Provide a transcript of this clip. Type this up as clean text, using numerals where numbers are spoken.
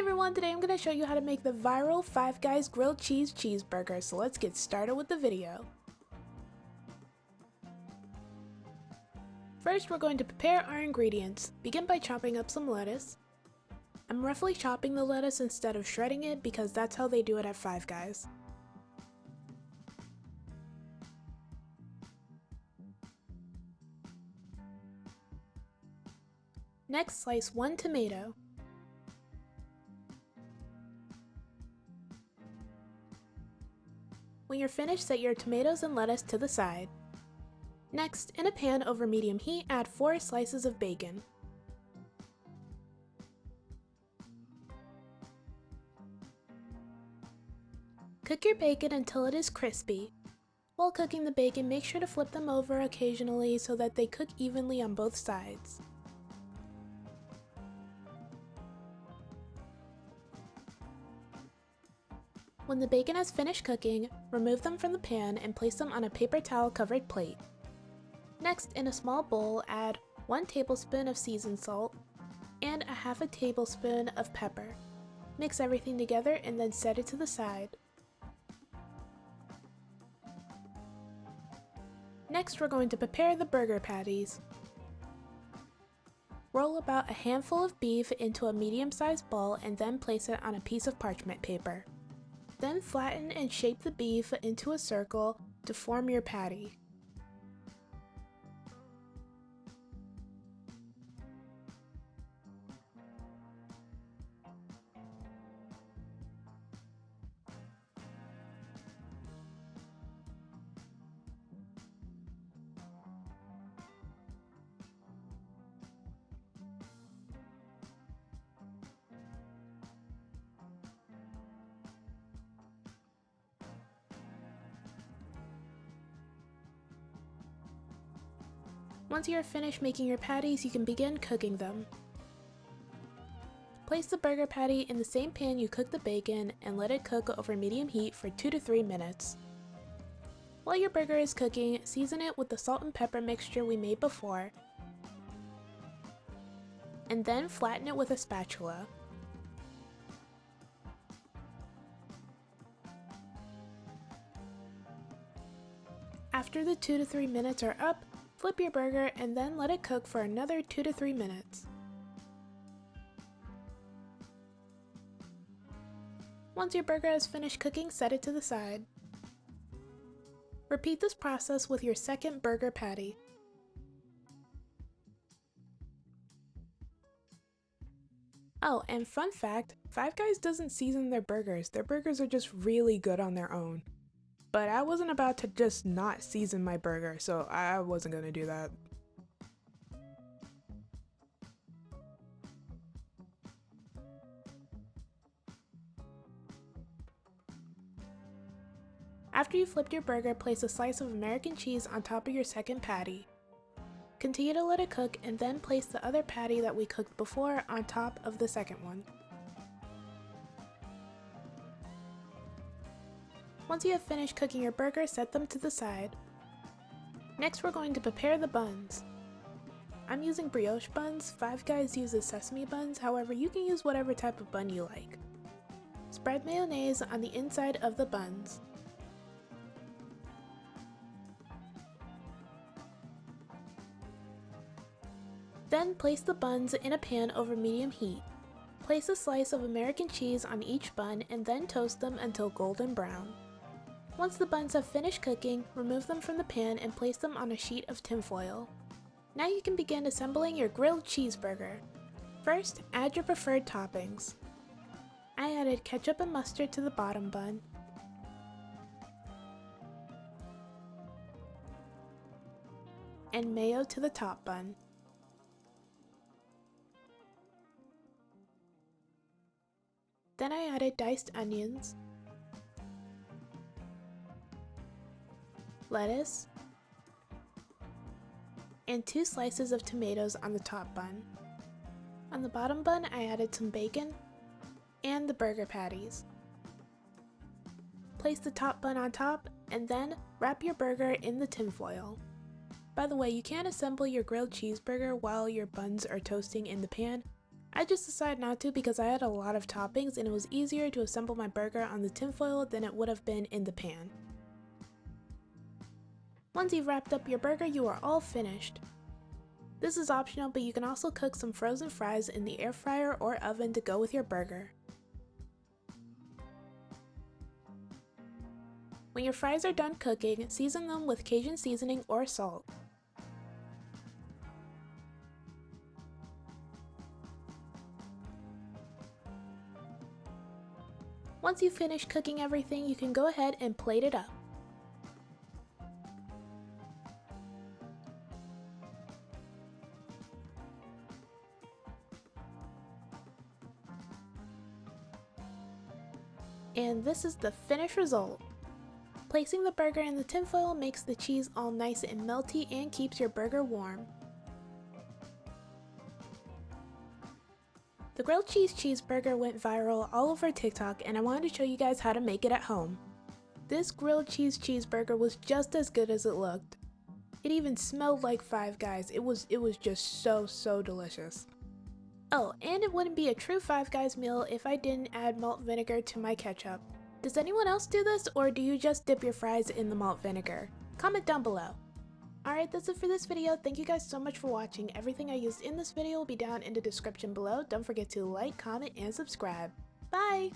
everyone, today I'm going to show you how to make the viral Five Guys grilled cheese cheeseburger, so let's get started with the video. First, we're going to prepare our ingredients. Begin by chopping up some lettuce. I'm roughly chopping the lettuce instead of shredding it because that's how they do it at Five Guys. Next, slice one tomato. When you're finished, set your tomatoes and lettuce to the side. Next, in a pan over medium heat, add 4 slices of bacon. Cook your bacon until it is crispy. While cooking the bacon, make sure to flip them over occasionally so that they cook evenly on both sides. When the bacon has finished cooking, remove them from the pan and place them on a paper towel covered plate. Next, in a small bowl, add 1 tablespoon of seasoned salt and a half a tablespoon of pepper. Mix everything together and then set it to the side. Next, we're going to prepare the burger patties. Roll about a handful of beef into a medium-sized ball and then place it on a piece of parchment paper. Then flatten and shape the beef into a circle to form your patty. Once you are finished making your patties, you can begin cooking them. Place the burger patty in the same pan you cooked the bacon and let it cook over medium heat for 2 to 3 minutes. While your burger is cooking, season it with the salt and pepper mixture we made before, and then flatten it with a spatula. After the 2 to 3 minutes are up, flip your burger and then let it cook for another 2 to 3 minutes. Once your burger has finished cooking, set it to the side. Repeat this process with your second burger patty. Oh, and fun fact, Five Guys doesn't season their burgers. Their burgers are just really good on their own. But I wasn't about to just not season my burger, so I wasn't gonna do that. After you flipped your burger, place a slice of American cheese on top of your second patty. Continue to let it cook and then place the other patty that we cooked before on top of the second one. Once you have finished cooking your burger, set them to the side. Next, we're going to prepare the buns. I'm using brioche buns. Five Guys uses sesame buns, however you can use whatever type of bun you like. Spread mayonnaise on the inside of the buns. Then place the buns in a pan over medium heat. Place a slice of American cheese on each bun and then toast them until golden brown. Once the buns have finished cooking, remove them from the pan and place them on a sheet of tinfoil. Now you can begin assembling your grilled cheeseburger. First, add your preferred toppings. I added ketchup and mustard to the bottom bun, and mayo to the top bun. Then I added diced onions, lettuce, and 2 slices of tomatoes on the top bun. On the bottom bun, I added some bacon and the burger patties. Place the top bun on top and then wrap your burger in the tinfoil. By the way, you can assemble your grilled cheeseburger while your buns are toasting in the pan. I just decided not to because I had a lot of toppings and it was easier to assemble my burger on the tinfoil than it would have been in the pan. Once you've wrapped up your burger, you are all finished. This is optional, but you can also cook some frozen fries in the air fryer or oven to go with your burger. When your fries are done cooking, season them with Cajun seasoning or salt. Once you've finished cooking everything, you can go ahead and plate it up. And this is the finished result. Placing the burger in the tinfoil makes the cheese all nice and melty and keeps your burger warm. The grilled cheese cheeseburger went viral all over TikTok and I wanted to show you guys how to make it at home. This grilled cheese cheeseburger was just as good as it looked. It even smelled like Five Guys. It was just so delicious. Oh, and it wouldn't be a true Five Guys meal if I didn't add malt vinegar to my ketchup. Does anyone else do this, or do you just dip your fries in the malt vinegar? Comment down below. Alright, that's it for this video. Thank you guys so much for watching. Everything I used in this video will be down in the description below. Don't forget to like, comment, and subscribe. Bye!